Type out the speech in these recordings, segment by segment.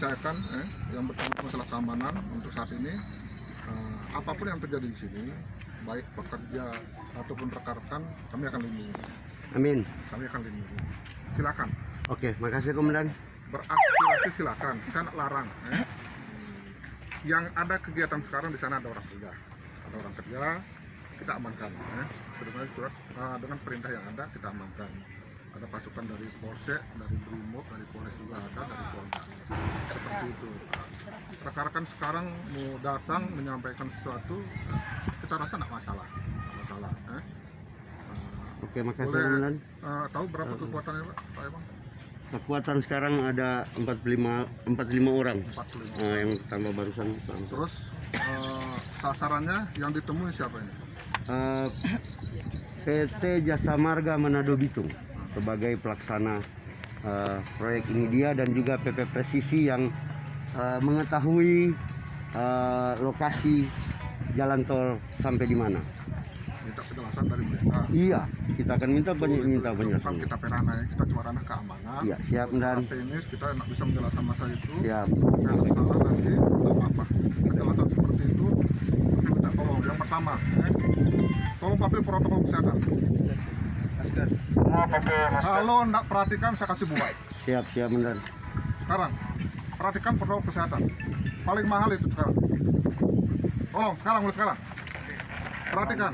percayakan yang bertanggung masalah keamanan untuk saat ini. Apapun yang terjadi di sini, baik pekerja ataupun rekan-rekan, kami akan lindungi. Amin. Kami akan lindungi. Silakan. Oke, makasih Komandan. Beraspirasi silakan. Saya nak larang. Yang ada kegiatan sekarang di sana ada orang kerja. Ada orang kerja, kita amankan. Sebenarnya surat dengan perintah yang ada kita amankan. Ada pasukan dari Polsek, dari Brimob, dari Polres juga ada, dari Polda. Seperti itu. Rekan-rekan sekarang mau datang menyampaikan sesuatu, kita rasa tidak masalah. Oke, makasih Komandan. Tahu berapa kekuatannya Pak Ebang? Kekuatan sekarang ada 45 orang. 45. Yang tambah barusan. Terus sasarannya yang ditemui siapa ini? PT Jasa Marga Manado Bitung sebagai pelaksana proyek ini dia, dan juga PP Presisi yang mengetahui lokasi jalan tol sampai di mana. Minta penjelasan dari mereka. Iya, kita akan minta Bukan penjelasan. kita peranai, kita cuma ranah keamanan. Iya, siap dan Teknis kita nak bisa menjelaskan masalah itu. siap. Kalau salah nanti tidak apa-apa. Penjelasan seperti itu, tapi minta tolong. Yang pertama, tolong patuhi protokol kesehatan. Kalau tidak perhatikan, saya kasih buat. Siap Komandan. Sekarang, perhatikan protokol kesehatan. Paling mahal itu sekarang. Tolong, mulai sekarang. Perhatikan.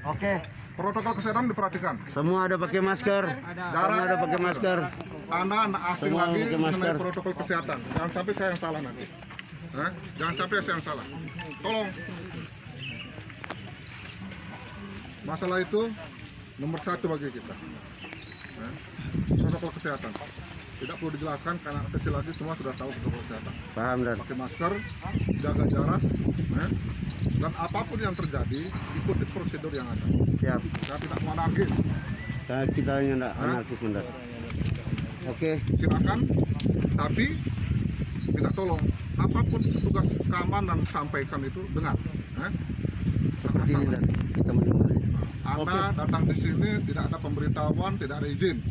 Oke. Protokol kesehatan diperhatikan. Semua ada pakai masker. Semua ada pakai masker. Anak asing Semua lagi pakai masker. mengenai protokol kesehatan. Jangan sampai saya yang salah nanti. Jangan sampai saya yang salah. Tolong. Masalah itu nomor 1 bagi kita. Protokol kesehatan. Tidak perlu dijelaskan karena anak kecil lagi semua sudah tahu protokol kesehatan. Paham dan Pakai masker, jaga jarak, dan apapun yang terjadi ikuti prosedur yang ada. siap. Saya tidak mau anarkis. Kita enggak anarkis Komandan. Oke. Silakan, tapi minta tolong apapun petugas keamanan sampaikan itu dengar. Seperti ini dan kita mendengar. Anda datang di sini tidak ada pemberitahuan, tidak ada izin.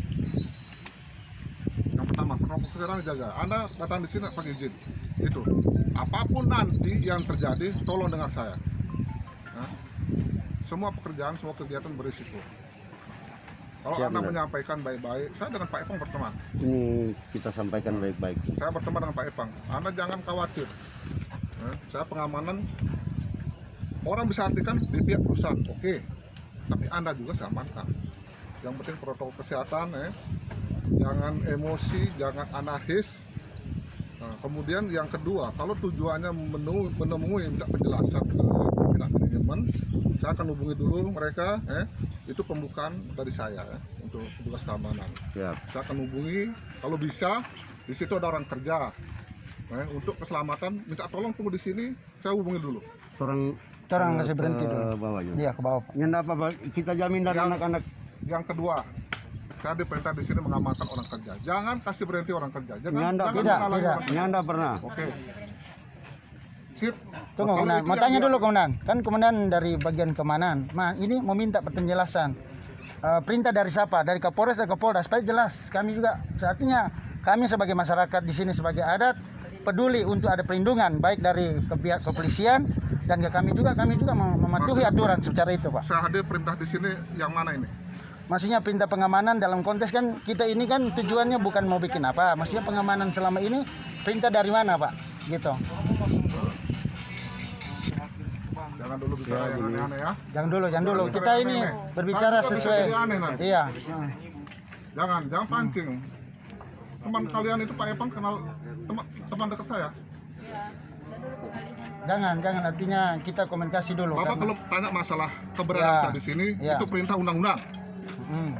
Yang pertama, protokol kesehatan dijaga. Anda datang di sini pakai izin. Itu. Apapun nanti yang terjadi, tolong dengar saya. Semua pekerjaan, semua kegiatan berisiko. Kalau Siap, Anda benar. menyampaikan baik-baik, saya dengan Pak Epang berteman. Ini kita sampaikan baik-baik. Saya berteman dengan Pak Epang. Anda jangan khawatir. Saya pengamanan. Orang bisa artikan di pihak perusahaan, oke. Tapi Anda juga saya amankan. Yang penting protokol kesehatan, jangan emosi, jangan anarkis. Kemudian yang kedua, kalau tujuannya menemui minta penjelasan ke pihak manajemen, saya akan hubungi dulu mereka. Itu pembukaan dari saya untuk tugas keamanan. Siap. Saya akan hubungi, kalau bisa di situ ada orang kerja. Untuk keselamatan, minta tolong tunggu di sini, saya hubungi dulu. Orang kasih berhenti ke dulu. bawahnya. Iya, ke bawah. Nyanda apa kita jamin dari Yang- anak-anak. Yang kedua, saya diperintah di sini mengamankan orang kerja. Jangan kasih berhenti orang kerja. Nyanda menghalangi tidak. orang kerja. Nyanda pernah. Oke. Sip. Tunggu, Kalau Komandan. itu Mau yang tanya dia- dulu, Komandan. Kan Komandan dari bagian keamanan. Ini meminta penjelasan. Perintah dari siapa? Dari Kapolres atau Kapolda? Supaya jelas. Kami juga, artinya kami sebagai masyarakat di sini sebagai adat peduli untuk ada perlindungan baik dari pihak kepolisian dan ke kami juga mematuhi aturan secara itu, Pak. Saya hadir perintah di sini yang mana ini? Maksudnya perintah pengamanan dalam konteks kan kita ini kan tujuannya bukan mau bikin apa. Maksudnya pengamanan selama ini perintah dari mana, Pak? Gitu. Jangan dulu bicara yang aneh-aneh ya. Jangan dulu. Bicara Kita yang ini aneh-aneh. berbicara Saya juga bisa sesuai. jadi aneh nanti. Iya. Jangan pancing. Teman kalian itu Pak Epang kenal teman dekat saya. Jangan artinya kita komunikasi dulu. Bapak karena- kalau tanya masalah keberadaan Ya. saya di sini, Ya. itu perintah undang-undang. Hmm,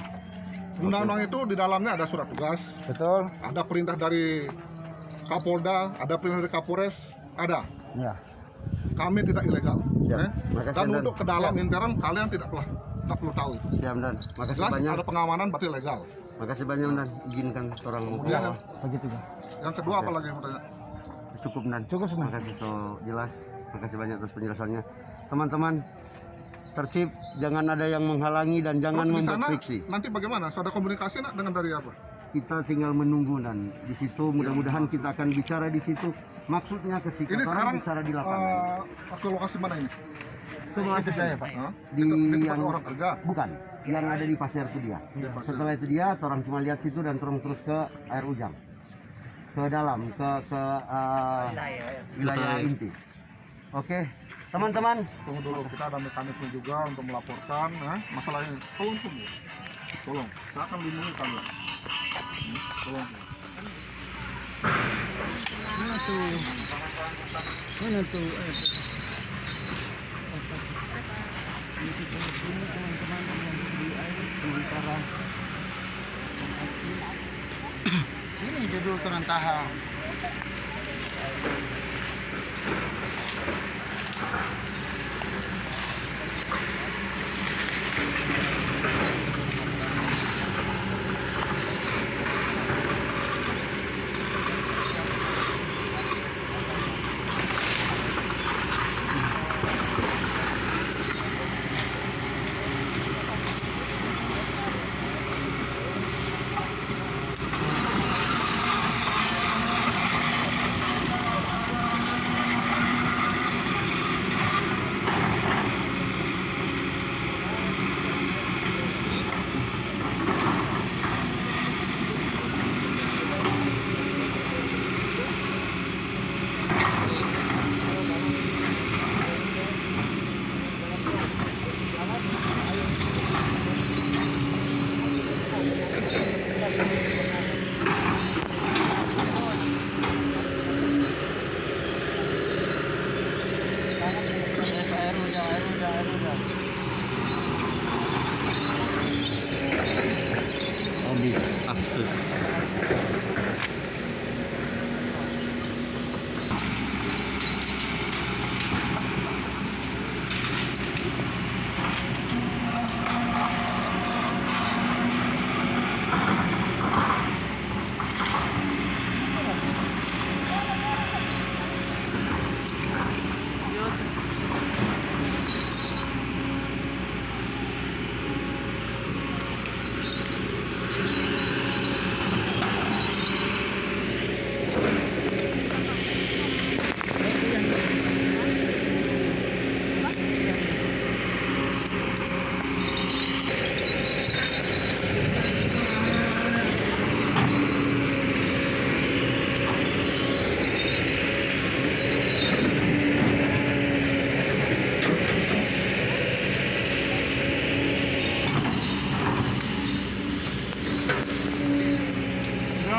Undang-undang itu di dalamnya ada surat tugas, betul. ada perintah dari Kapolda, ada perintah dari Kapolres, ada. Ya. Kami tidak ilegal. Siap. Makasih, Dan Dan. untuk ke dalam intern kalian tidak perlu tahu itu. Siap dan. Makasih Jelas banyak. ada pengamanan berarti legal. Makasih banyak dan. Izinkan seorang mau ke Ya. bawah. Begitu, Pak. Yang kedua apa lagi yang mau tanya? Cukup dan. Cukup semua. Makasih so jelas. Makasih banyak atas penjelasannya. Teman-teman, tertib, jangan ada yang menghalangi dan jangan Terus di membuat sana friksi. nanti bagaimana? Ada komunikasi nak dengan dari apa? kita tinggal menunggu dan di situ mudah-mudahan kita akan bicara di situ. Maksudnya ketika Ini orang sekarang bicara di lapangan. ke lokasi mana ini? Itu lokasi saya, Pak. Hah? Di Di tempat yang orang kerja. bukan, yang ada di pasir itu dia. Di pasir. Setelah itu dia, orang cuma lihat situ dan orang terus ke air ujang, ke dalam, ke wilayah inti. Oke, teman-teman. Tunggu dulu, kita ada mekanisme juga untuk melaporkan masalah ini. Tolong tunggu. Tolong, saya akan lindungi kalian. Tolong. Mana tuh? Mana tuh? Ini teman-teman yang di air sementara sini judul turun tahap. Habis akses.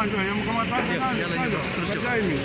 Yang mengatakan kerja ini.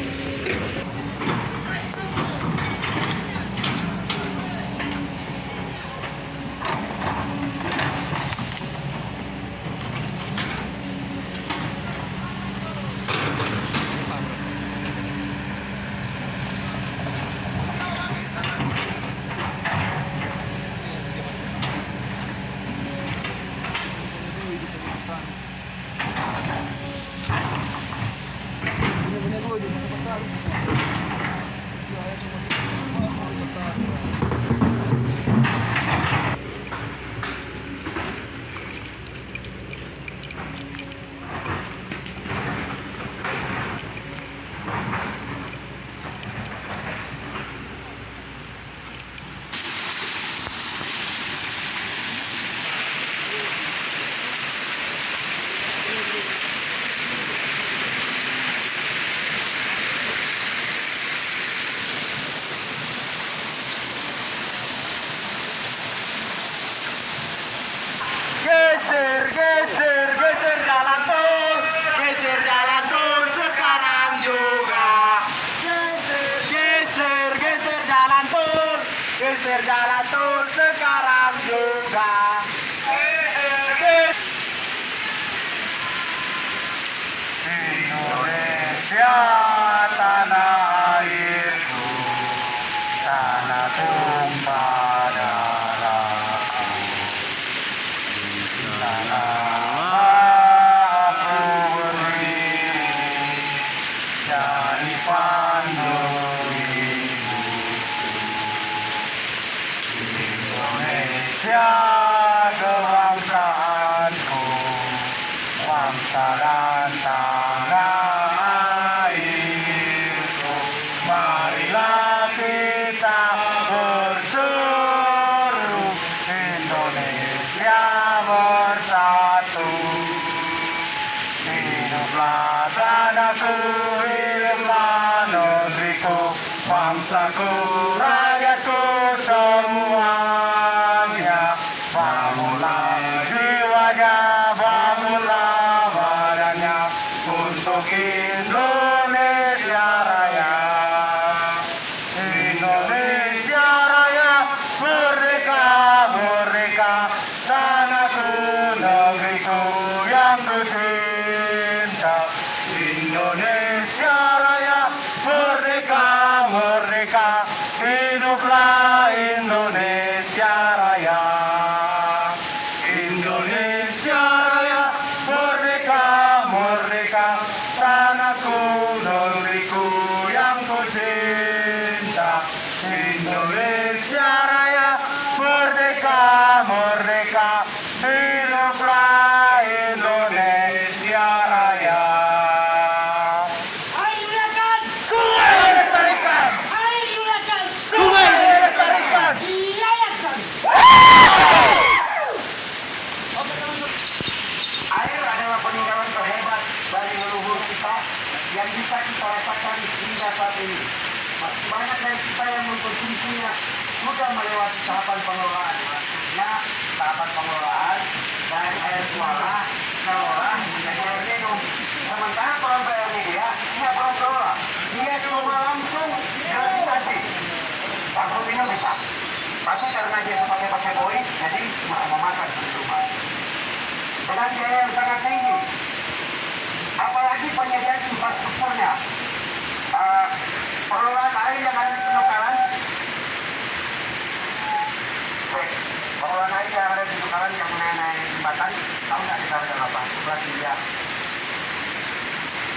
Geser, geser, geser jalan tol sekarang juga. Geser, geser, geser jalan tol sekarang juga. Indonesia tanah airku, tanah tumpah darahku. Dari pandu ibu Indonesia. bangsaku, rakyatku semuanya. Bangunlah jiwanya, bangunlah badannya untuk Indonesia Raya. Indonesia Raya, merdeka, merdeka, tanahku, negeriku yang kucinta. Indonesia Raya, merdeka, merdeka, hiduplah Indonesia Raya. Indonesia Raya, merdeka, merdeka, tanahku, negeriku yang kucinta. Indonesia Raya, merdeka, merdeka, hiduplah Indonesia Raya. Ayo gunakan! Sungai dilestarikan! Ayo gunakan! Sungai dilestarikan! Dilayakan! Air adalah peninggalan terhebat dari leluhur kita yang bisa kita rasakan hingga saat ini. Masih banyak dari kita yang mengkonsumsinya sudah melewati tahapan pengelolaan. Maksudnya tahapan pengelolaan dari air suara, kelola menjadi air minum. Sementara peran air media, dia belum kelola. Dia cuma langsung gravitasi. Langsung minum bisa. Tapi karena dia pakai boi, jadi cuma memakan di rumah. Dengan biaya yang sangat tinggi, apalagi penyediaan infrastrukturnya, pengelolaan air yang ada di Penukaran, pengelolaan air yang ada di Penukaran yang mengenai jembatan, tahu nggak dikatakan apa? 11 miliar.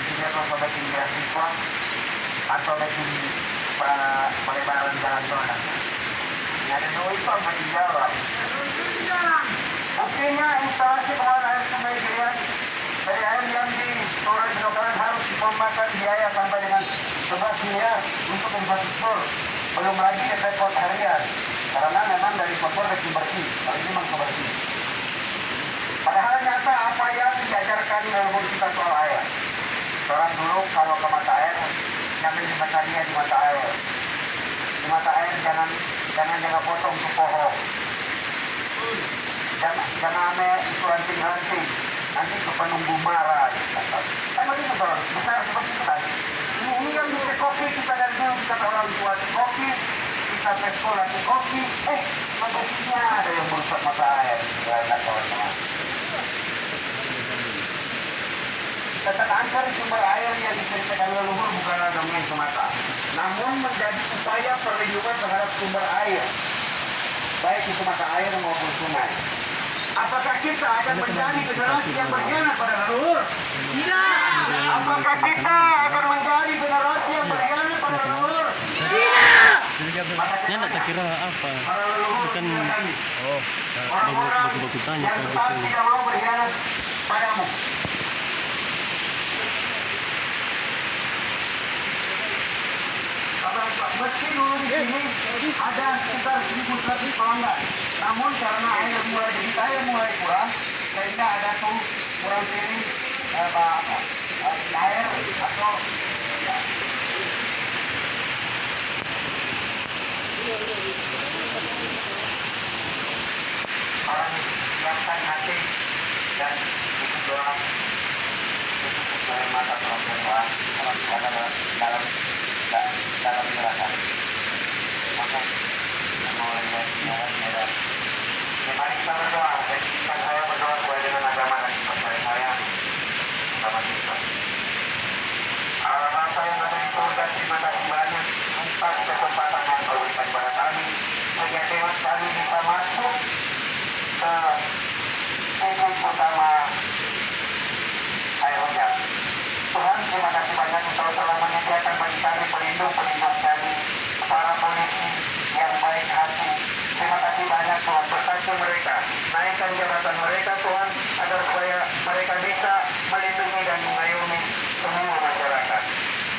Isinya kalau sobat tinggal siswa atau bikin pelebaran jalan tol nanti. Ini ada dua itu apa tinggal lah. Buktinya instalasi pengelolaan air sungai Girian dari air yang di Kelurahan Penukaran harus memakan biaya sampai dengan 11 miliar untuk infrastruktur. Belum lagi repot harian karena memang dari kompor lagi bersih, kalau ini memang bersih. Padahal nyata apa yang diajarkan leluhur kita soal air. Orang dulu kalau ke mata air ngambil jembatannya di mata air. Di mata air jangan potong tuh pohon. Jangan ame itu ranting-ranting, nanti ke penunggu marah. Kan begitu orang besar seperti itu kan. Ini yang bisa kopi kita dari dulu kita orang tua kopi, kita ke sekolah ke kopi. Kopinya ada yang merusak mata air. Ya kawan-kawan. Keterangan sumber air yang diceritakan leluhur bukanlah dongeng semata, namun menjadi upaya perlindungan terhadap sumber air, baik itu mata air maupun sungai. Apakah kita akan menjadi generasi yang berkhianat pada leluhur? Tidak. Apakah kita akan menjadi generasi yang berkhianat pada leluhur? Tidak. Ya tak kira apa? Para leluhur Bukan kami. orang-orang Yang tanya tetap tidak mau berkhianat padamu. Meski dulu di sini ada sekitar 1.000 pelanggan, namun karena air mulai kurang, sehingga ada tuh kurang sini air atau ya. Orang siapkan hati dan itu doa itu dari mata perempuan orang dalam gerakan. Maka mulai dari jalan. Mari kita berdoa. Dan saya berdoa sesuai dengan agama dan percaya saya sama kita. Allah Bapa yang ada di surga, terima kasih banyak atas kesempatan yang kau berikan kepada kami sehingga kami bisa masuk ke titik utama air hujan. Tuhan, terima kasih banyak Engkau telah menyediakan bagi kami pelindung kami, para polisi yang baik hati. Terima kasih banyak Tuhan, berkati mereka, naikkan jabatan mereka Tuhan, agar supaya mereka bisa melindungi dan mengayomi semua masyarakat.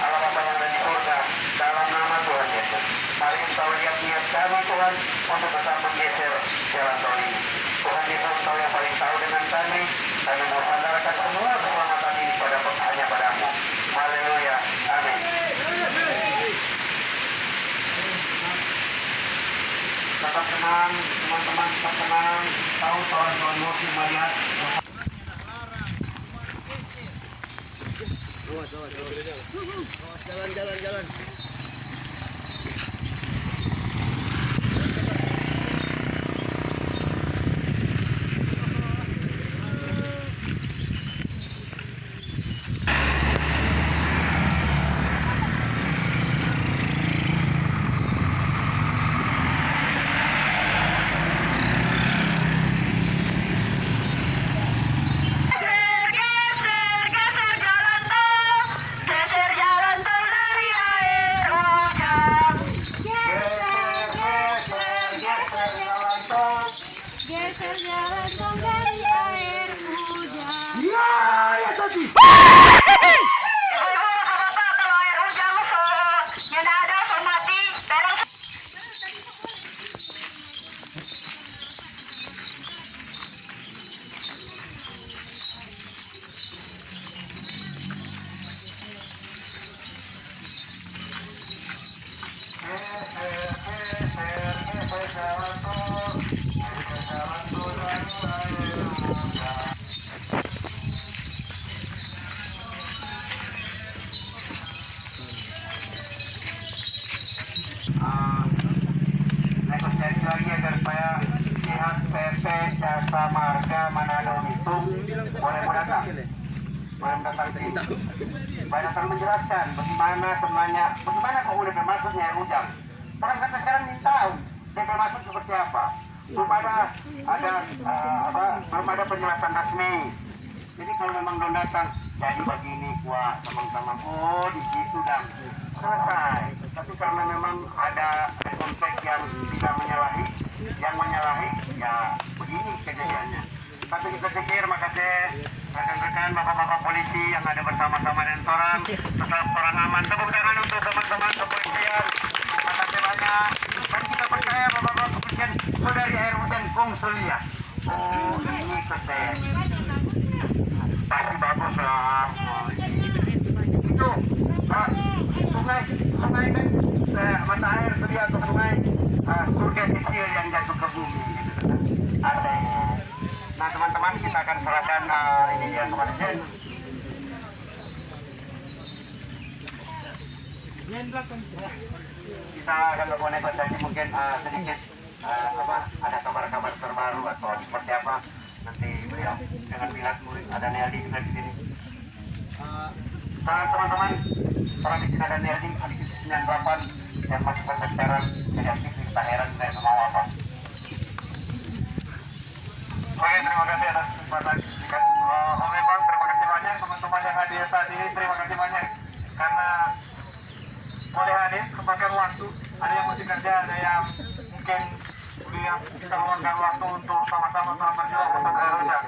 Allah Bapa yang ada di surga, dalam nama Tuhan Yesus, mari Engkau lihat niat kami Tuhan untuk tetap menggeser jalan tol ini. Tuhan Yesus, Engkau yang paling tahu dengan kami mengandalkan semua keselamatan ini hanya padamu. Haleluya, amin. tenang, teman-teman tetap tenang. Tahu soal emosi melihat. Geser jalan tol dari air hujan. Geser jalan tol. Geser jalan tol dari air hujan. Ibu-ibu, bapak, kalau air hujan yang ada otomatis barang. Negosiasi lagi agar supaya pihak PT Jasa Marga Manado Bitung boleh datang sini, supaya datang menjelaskan bagaimana sebenarnya, bagaimana kok udah bermaksudnya air hujan. Orang sampai sekarang ingin tahu DP maksud seperti apa. Belum ada belum ada penjelasan resmi. Jadi kalau memang belum datang, jadi begini wah teman-teman. Oh di situ dan selesai. Tapi karena memang ada konteks yang tidak menyalahi, yang menyalahi, ya begini kejadiannya. Tapi kita pikir, makasih rekan-rekan bapak-bapak polisi yang ada bersama-sama dengan orang, tetap orang aman. Tepuk tangan untuk teman-teman kepolisian. Makasih banyak. Dan kita percaya bapak-bapak kepolisian, saudari air hujan Kongsulia. Oh ini keren. Pasti bagus lah. Itu sungai kan mata air terlihat ke sungai surga kecil yang jatuh ke bumi gitu. Ada. Nah teman-teman kita akan serahkan ini dia kemarin. Kita akan melakukan negosiasi mungkin sedikit ada kabar-kabar terbaru atau seperti apa nanti beliau dengan bilang ada Neldi juga di sini. Teman-teman, orang di sini ada Neldi, ada 98 yang masih pacaran, jadi aktif di heran saya mau apa. Oke, terima kasih atas kesempatan. Oke Bang, terima kasih banyak teman-teman yang hadir saat ini, terima kasih banyak karena boleh hadir, sempatkan waktu. Ada yang masih kerja, ada yang mungkin kuliah, kita luangkan waktu untuk sama-sama berjuang untuk air hujan.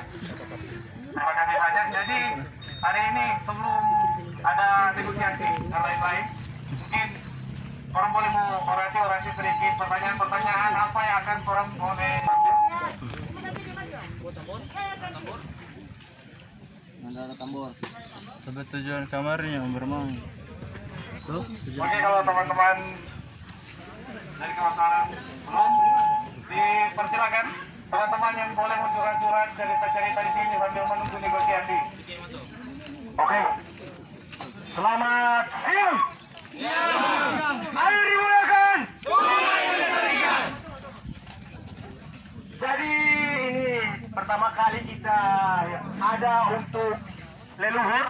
Terima kasih banyak. Jadi hari ini sebelum ada negosiasi dan lain-lain, mungkin orang boleh mau orasi sedikit, pertanyaan apa yang akan orang boleh Tapi tujuan kamarnya bermain. Oke, kalau teman-teman dari kemasaran belum dipersilakan teman-teman yang boleh curhat-curhat cerita-cerita di sini sambil menunggu negosiasi. Oke. Selamat siang. Ayo dimulakan. Jadi ini pertama kali kita ada untuk leluhur.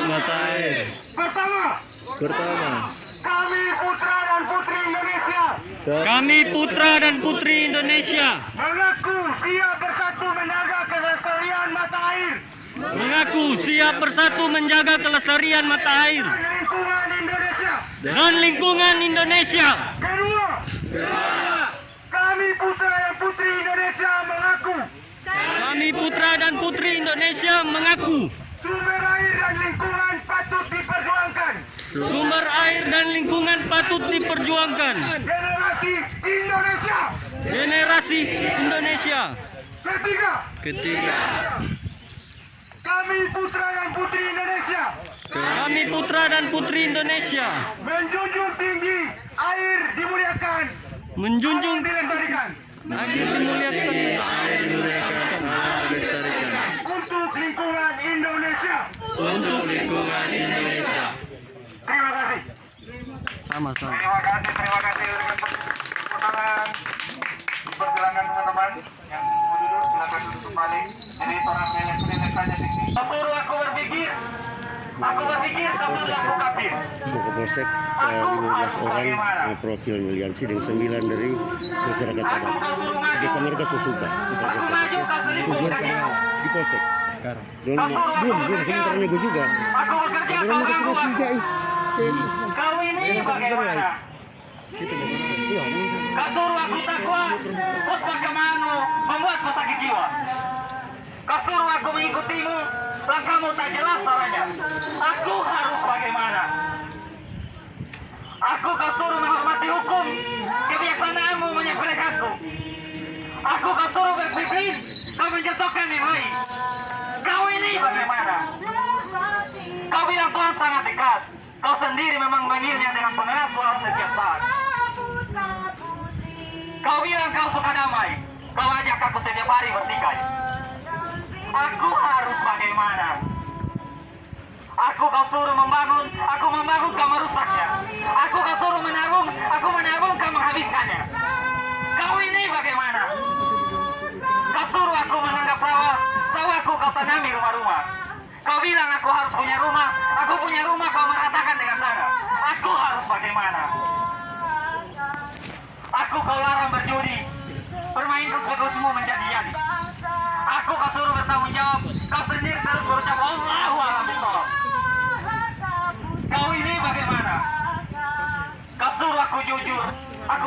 Mata air. Pertama. Kami putra dan putri Indonesia Kami putra dan putri Indonesia mengaku siap bersatu menjaga kelestarian mata air mengaku siap bersatu menjaga kelestarian mata air dan lingkungan Indonesia. dan lingkungan Indonesia. Kedua, kami Kami putra dan putri Indonesia mengaku Kami putra dan putri Indonesia mengaku sumber air dan lingkungan patut diperjuangkan. sumber air dan lingkungan patut diperjuangkan. Generasi Indonesia. Generasi Indonesia. Ketiga, kami putra dan putri Indonesia Kami putra dan putri Indonesia menjunjung tinggi air dimuliakan, menjunjung alam dilestarikan. air dimuliakan Untuk lingkungan Indonesia. untuk lingkungan Indonesia. Terima kasih. Sama-sama. Terima kasih untuk pertolongan. Persilakan teman-teman yang mau duduk, silakan duduk kembali. Jadi para pelek saja di sini. Suruh aku berpikir kamu aku kafir. Kapolsek 15 orang profil miliansi dengan 9 dari masyarakat adat. Desa mereka sesuka. Aku maju kau selingkuh kakimu. Di Polsek sekarang. Belum sebentar nego juga. Aku bekerja kau Orang ganggu cuma 3 aku. Kau ini bagaimana? Kau suruh aku takwa, khotbah kemanu, membuatku sakit jiwa. Kau suruh aku mengikutimu, langkahmu tak jelas salahnya. Aku harus bagaimana? Kau suruh menghormati hukum, kebiasaanmu menyepelekanku. Kau suruh berdisiplin, kau menjatuhkan yang lain. Kau ini bagaimana? Kau bilang Tuhan sangat dekat. Kau sendiri memang manggilnya dengan pengeras suara setiap saat. Kau bilang kau suka damai. Kau ajak aku setiap hari bertikai. Aku harus bagaimana? Kau suruh membangun, aku membangun, kau merusaknya. Kau suruh menabung, aku menabung, kau menghabiskannya. Kau ini bagaimana? Kau suruh aku menanggap sawahku kau tanami rumah-rumah. Kau bilang aku harus punya rumah, aku punya rumah, kau meratakan dengan tanah. Aku harus bagaimana? Kau larang berjudi, permainkan semua menjadi-jadi. Kau suruh bertanggung jawab, kau sendiri terus berucap Allahu a'lam bishawab. Kau ini bagaimana? Kau suruh aku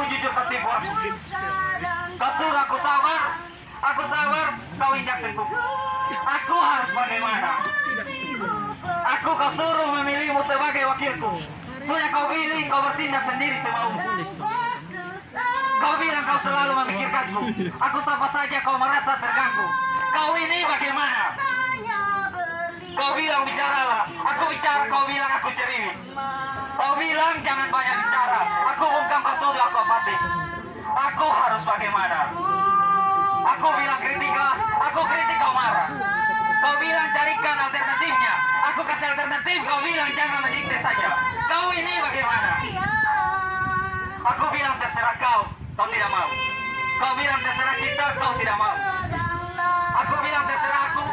jujur ketipu aku. Kau suruh aku sabar, kau injak tengkuku. Aku harus bagaimana? Kau suruh memilihmu sebagai wakilku. Sudah kau pilih, kau bertindak sendiri semaumu. Kau bilang kau selalu memikirkanku. Aku sama saja kau merasa terganggu. Kau ini bagaimana? Kau bilang bicaralah, aku bicara, kau bilang aku ceriwis. Kau bilang jangan banyak bicara, aku bungkam kau tuduh aku apatis. Aku harus bagaimana? Aku bilang kritiklah, aku kritik kau marah. Kau bilang carikan alternatifnya, aku kasih alternatif, kau bilang jangan mendikte saja. Kau ini bagaimana? Aku bilang terserah kau tidak mau. Kau bilang terserah kita, kau tidak mau. Aku bilang terserah aku,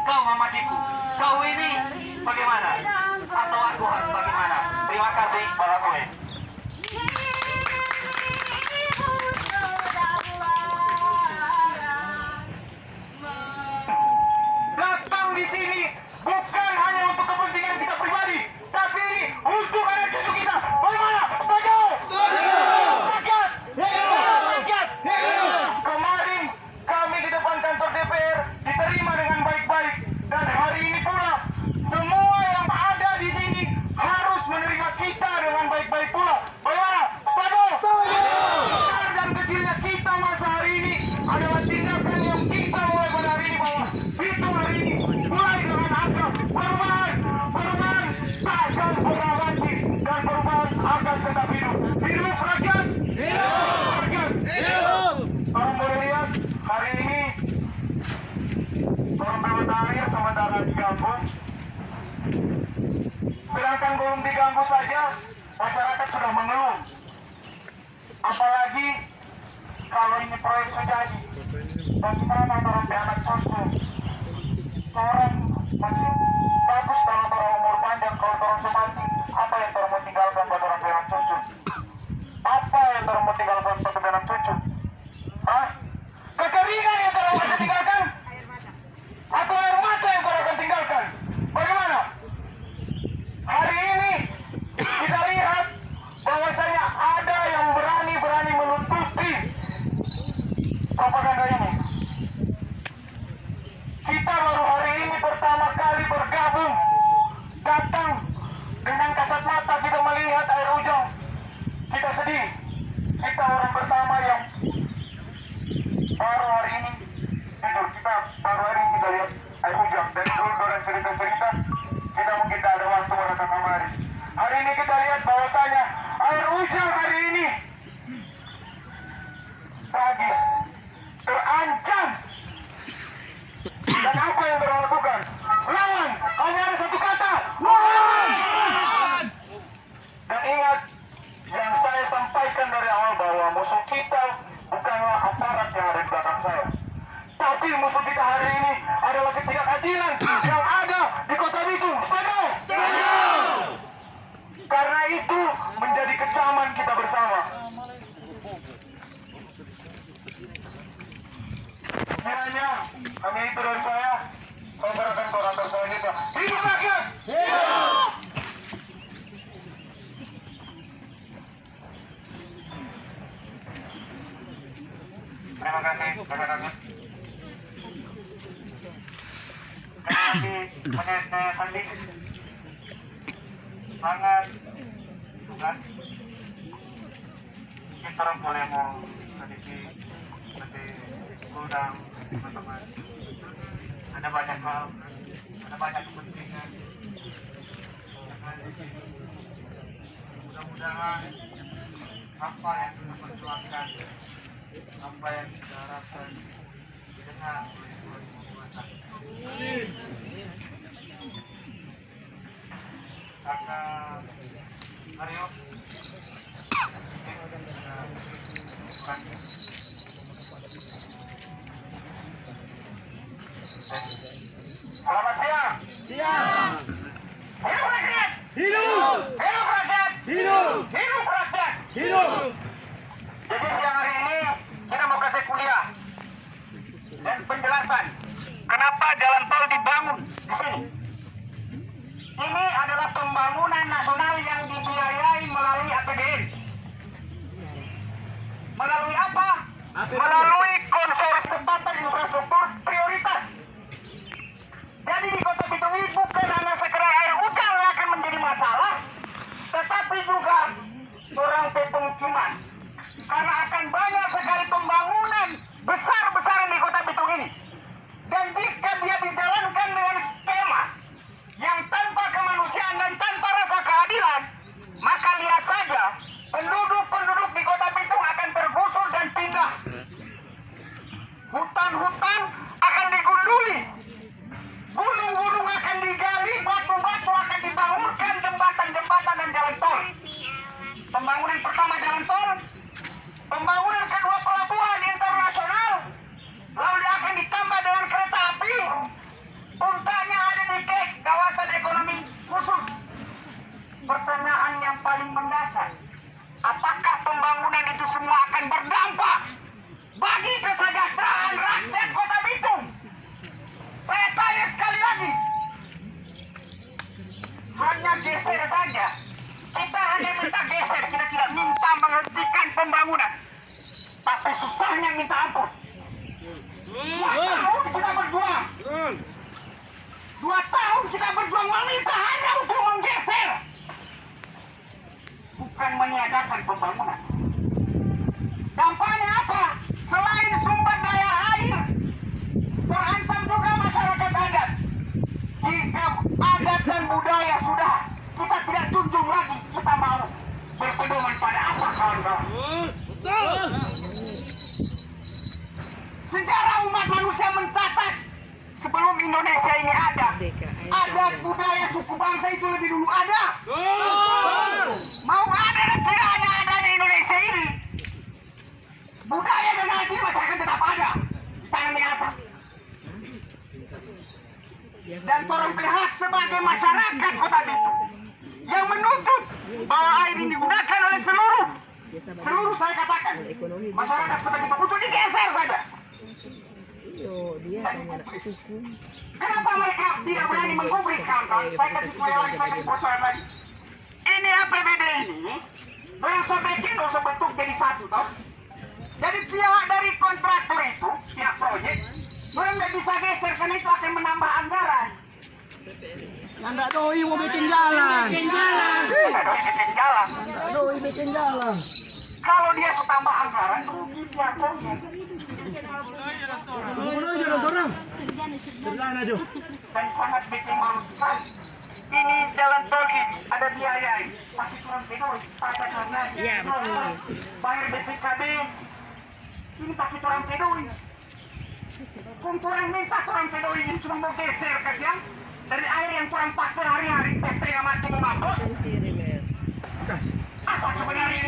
kau memakiku. Kau ini bagaimana? Atau aku harus bagaimana? Terima kasih, Pak Kowe. Datang di sini bukan hanya untuk kepentingan kita pribadi, tapi ini untuk anak cucu kita. Bagaimana? Setuju? Rakyat? Rakyat? Kemarin kami di depan kantor DPR diterima dengan baik-baik, dan hari ini pula semua yang ada di sini harus menerima kita dengan baik-baik pula. Bagaimana? Setuju? Besar dan kecilnya kita masa hari ini adalah tindakan yang kita mulai pada hari ini, bahwa hitung hari ini mulai dengan angka perubahan takkan pernah mati, dan perubahan akan tetap hidup. Hidup rakyat! Hidup! Rakyat! Hidup! Orang boleh lihat hari ini turun air sementara diganggu. Sedangkan belum diganggu saja masyarakat sudah mengeluh. Apalagi kalau ini proyek sudah jadi, bagaimana orang anak cucu? Orang masih bagus kalau orang umur panjang, kalau orang semati, apa yang orang mau tinggalkan buat orang anak cucu? Apa yang orang mau tinggalkan buat anak cucu? Hah? Kekeringan yang orang mau tinggalkan? Atau air mata yang orang akan tinggalkan? Bagaimana? Hari ini kita lihat bahwasanya ada yang berani menutupi yang saya sampaikan dari awal bahwa musuh kita bukanlah aparat yang ada di belakang saya, tapi musuh kita hari ini adalah ketidakadilan yang ada di Kota Bitung. Setuju? Karena itu menjadi kecaman kita bersama. Kiranya hanya itu dari saya serahkan ke kantor selanjutnya. Hidup rakyat! Hidup! Terima kasih, rekan-rekan. Kami menit tadi sangat tugas. Kita orang boleh mau sedikit gudang teman-teman. Ada banyak hal, ada banyak kepentingan. Mudah-mudahan apa yang sudah perjuangkan, apa yang kita harapkan didengar oleh Tuhan Yang Kuasa. Karena Mario selamat siang. Siang. Hidup rakyat. Hidup. Hidup rakyat. Hidup. Hidup rakyat. Hidup. Jadi siang hari ini kita mau kasih kuliah dan penjelasan kenapa jalan tol dibangun di sini. Ini adalah pembangunan nasional yang dibiayai melalui APBN. Melalui apa? Melalui konsorsium tempatan infrastruktur prioritas. Jadi di Kota Bitung ini bukan hanya sekedar air hujan yang akan menjadi masalah, tetapi juga orang pemukiman. Karena akan banyak sekali pembangunan besar-besaran di Kota Bitung ini. Dan jika dia dijalankan dengan skema yang tanpa kemanusiaan dan tanpa rasa keadilan, maka lihat saja penduduk-penduduk di Kota Bitung akan tergusur dan pindah. Hutan-hutan akan digunduli, gunung-gunung akan digali, batu-batu akan dibangunkan, jembatan-jembatan dan jalan tol. Pembangunan pertama jalan tol, pembangunan kedua pelabuhan internasional, lalu dia akan ditambah dengan kereta api. Puncaknya ada di KEK, kawasan ekonomi khusus. Pertanyaan yang paling mendasar, apakah pembangunan itu semua akan berdampak bagi kesejahteraan rakyat Kota Bitung? Saya tanya sekali lagi, hanya geser saja. Kita hanya minta geser, kita tidak minta menghentikan pembangunan. Tapi susahnya minta ampun. 2 tahun kita berjuang. 2 tahun kita berjuang meminta hanya untuk menggeser, bukan meniadakan pembangunan. Dampaknya apa? Selain sumber daya air, terancam juga masyarakat adat. Jika adat dan budaya sudah kita tidak junjung lagi, kita mau berpedoman pada apa, kawan-kawan? Sejarah umat manusia mencatat sebelum Indonesia ini ada, adat budaya suku bangsa itu lebih dulu ada. Mau ada dan tidaknya adanya Indonesia ini, budaya dan adat masyarakat tetap ada di tangan Minasa. Dan torong pihak sebagai masyarakat Kota Bitung yang menuntut bahwa air ini digunakan oleh seluruh saya katakan masyarakat Kota Bitung untuk digeser saja. Kenapa mereka tidak berani menggubris, kawan-kawan? Saya kasih kuliah lagi, saya kasih bocoran lagi. Ini APBD ini belum sebagian dosa bentuk jadi satu, toh. Jadi pihak dari kontraktor itu, pihak proyek, belum nggak bisa geser karena itu akan menambah anggaran. Nggak doi mau bikin jalan. Doi bikin jalan. Kalau dia setambah anggaran, rugi pihak proyek. Dan sangat bikin malu sekali. Ini jalan tol ini ada biaya, pasti kurang peduli, pajak harganya, bayar BPKB, ini pakai orang peduli. Kung orang minta orang peduli ini cuma mau geser kasihan dari air yang kurang pakai hari-hari, pesta yang mati memampus. Apa sebenarnya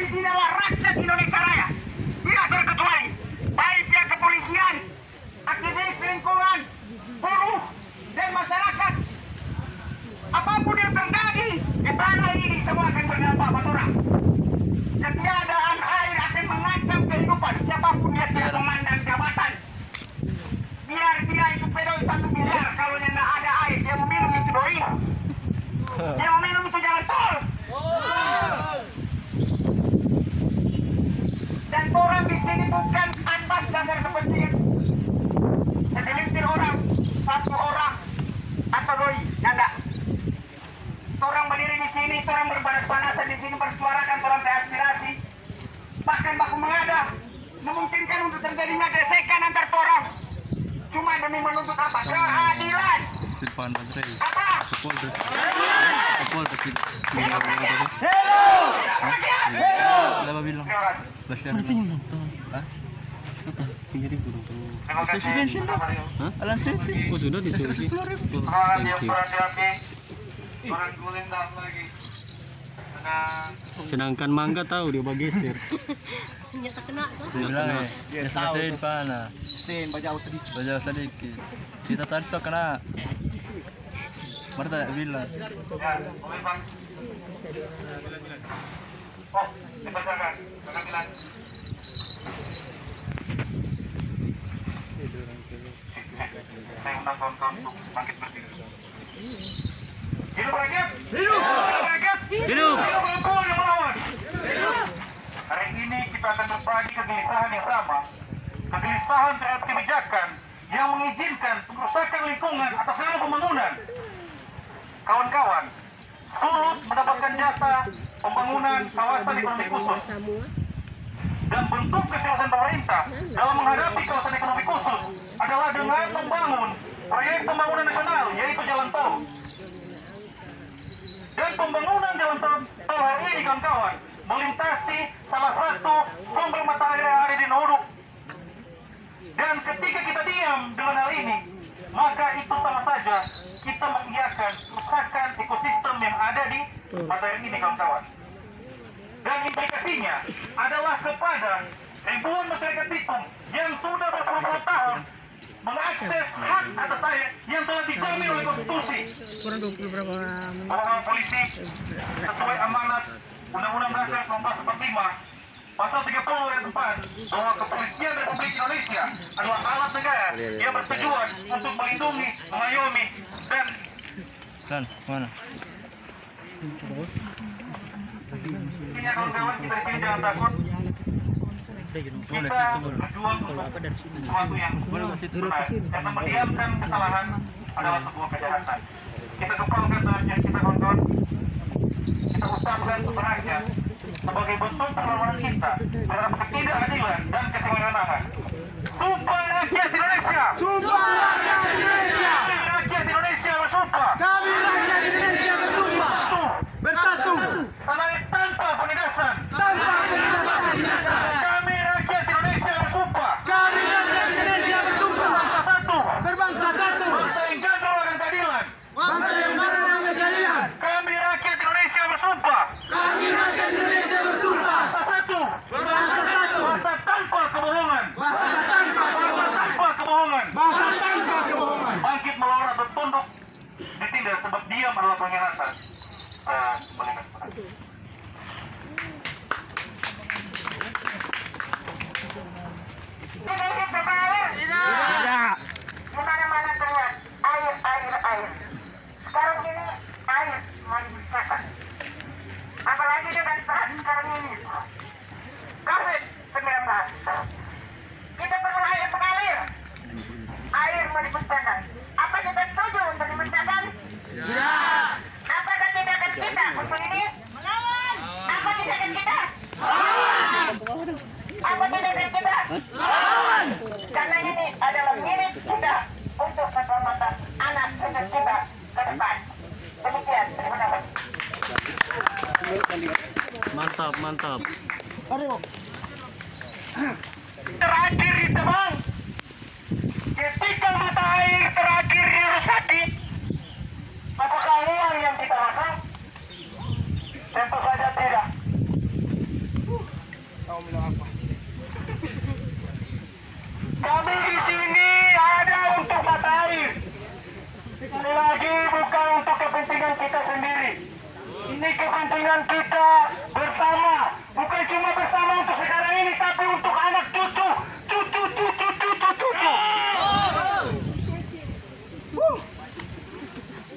di sini adalah rakyat Indonesia Raya. Tidak terkecuali baik pihak kepolisian, aktivis lingkungan, buruh, dan masyarakat. Apapun yang terjadi di tanah ini semua akan berdampak pada orang. Ketiadaan air akan mengancam kehidupan siapapun dia tidak memandang jabatan. Biar dia itu pedoi 1 miliar, kalau dia tidak ada air, dia meminum itu doi. Dia meminum itu jalan tol. Dan orang di sini bukan atas dasar kepentingan segelintir orang, 1 orang atau doi, tidak. Orang berdiri di sini, orang berpanas-panasan di sini bersuarakan orang aspirasi, bahkan baku mengadah, memungkinkan untuk terjadinya gesekan antar orang, cuma demi menuntut apa? Keadilan. Silpan Badrai. Apa? Kapolres. Kapolres. Lama bilang. Basyar. Hah? Sesi bensin dong. Alan sesi. Oh sudah disuruh. 10.000. Orang kulindang lagi. Sedangkan mangga tahu dia bageser. Ternyata kena. Bilang dia selesai di mana? Sen bajau sedikit. Baca sedikit. Kita tadi sok kena. Marta bilang. Ya, boleh bang. Oh, dibacakan. Pengambilan. Saya undang kawan-kawan untuk bangkit berdiri. Hidup rakyat! Hidup! Hidup rakyat! Hidup! Hidup kawan yang melawan! Hari ini kita akan berbagi kegelisahan yang sama. Kegelisahan terhadap kebijakan yang mengizinkan kerusakan lingkungan atas nama pembangunan. Kawan-kawan, Sulut mendapatkan jatah pembangunan kawasan ekonomi khusus. Dan bentuk keseriusan pemerintah dalam menghadapi kawasan ekonomi khusus adalah dengan membangun proyek pembangunan nasional, yaitu jalan tol. Dan pembangunan jalan tol hari ini, kawan-kawan, melintasi salah satu sumber mata air yang ada di Noduk. Dan ketika kita diam dengan hal ini, maka itu sama saja kita mengiyakan kerusakan ekosistem yang ada di mata air ini, kawan-kawan. Dan implikasinya adalah kepada ribuan masyarakat Bitung yang sudah berpuluh-puluh tahun mengakses hak atas air yang telah dijamin oleh konstitusi. Bahwa polisi sesuai amanat Undang-Undang Dasar 1945 Pasal 30 ayat 4 bahwa kepolisian Republik Indonesia adalah alat negara yang bertujuan untuk melindungi, mengayomi, dan Mana? intinya kawan-kawan kita di sini jangan takut. Kita berjuang untuk sesuatu yang benar, karena mendiamkan kesalahan adalah sebuah kejahatan. Kita kepalkan terhadap kita, kawan-kawan. Kita ucapkan sebenarnya sebagai bentuk perlawanan kita terhadap ketidakadilan dan kesewenang-wenangan. Sumpah rakyat Indonesia! Sumpah rakyat Indonesia! Rakyat Indonesia bersumpah! Kami rakyat Indonesia bersumpah! Bersatu! Tanah air tanpa penindasan! Tanpa penindasan! Kami rakyat Indonesia bersumpah! Kami rakyat Indonesia bersumpah! Bangsa satu! Berbangsa satu! Bangsa yang gagal akan keadilan! Bangsa yang gagal akan keadilan! Kami rakyat Indonesia bersumpah! Kami rakyat Indonesia bersumpah! Bangsa satu! Berbangsa satu! Bangsa tanpa kebohongan! Bangsa tanpa kebohongan! Bangsa tanpa kebohongan! Bangkit melawan atau tunduk ditindas sebab diam adalah pengkhianatan. Melihat tidak. Dimana-mana terlihat air. Sekarang ini air menyusahkan. Apalagi dengan saat sekarang ini COVID-19. Kita perlu air mengalir. Air mau dimusnahkan. Apa kita setuju untuk dimusnahkan? Tidak. Apakah tindakan kita untuk ini? Melawan. Apa tindakan kita? Melawan. Apa tindakan kita? Melawan. Karena ini adalah milik kita untuk keselamatan anak cucu kita ke depan. Demikian, terima kasih. Mantap. Terakhir ditebang. Ketika mata air terakhir dirusaki, apakah uang yang kita makan? Tentu saja tidak. Kami di sini ada untuk mata air. Sekali lagi bukan untuk kepentingan kita sendiri. Ini kepentingan kita bersama. Bukan cuma bersama untuk sekarang ini, tapi untuk anak cucu.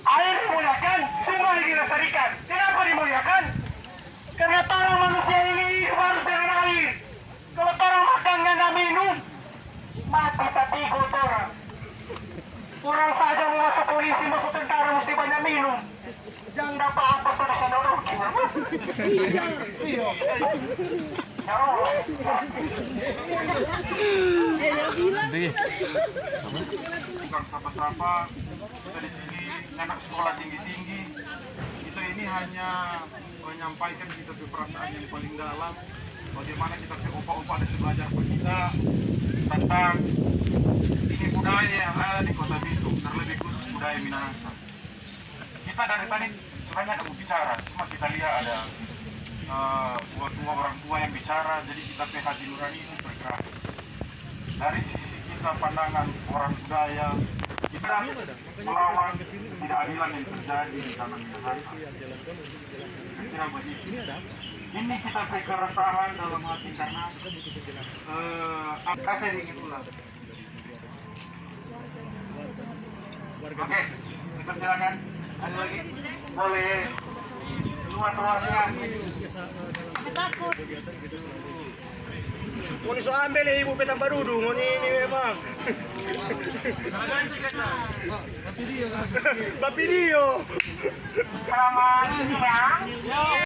Air dimuliakan, sungai dilestarikan. Kenapa dimuliakan? Karena orang manusia ini harus dengan air. Kalau orang makan nggak minum, mati tapi orang. Orang saja mau masuk polisi, masuk tentara mesti banyak minum. Jangan dapat apa sudah sana Iya. Sapa-sapa kita di sini anak sekolah tinggi-tinggi. Kita ini hanya menyampaikan kita perasaan yang paling dalam. Bagaimana kita opa-opa dan belajar kita tentang ini budaya yang ada di Kota Bitung, terlebih khusus budaya Minahasa. Kita dari tadi sebenarnya mau bicara, cuma kita lihat ada tua-tua orang tua yang bicara, jadi kita hati nurani itu bergerak. Dari sisi kita pandangan orang budaya, kita melawan ketidakadilan yang terjadi di tanah Minahasa. Kira begitu. Ini kita keresahan dalam hati karena saya ingin ulang. Oke, kita silakan. Ada lagi? Boleh. Luas-luasnya. Mau iso ambil ibu petang padudu, mau ini memang. Bapidio. Selamat siang.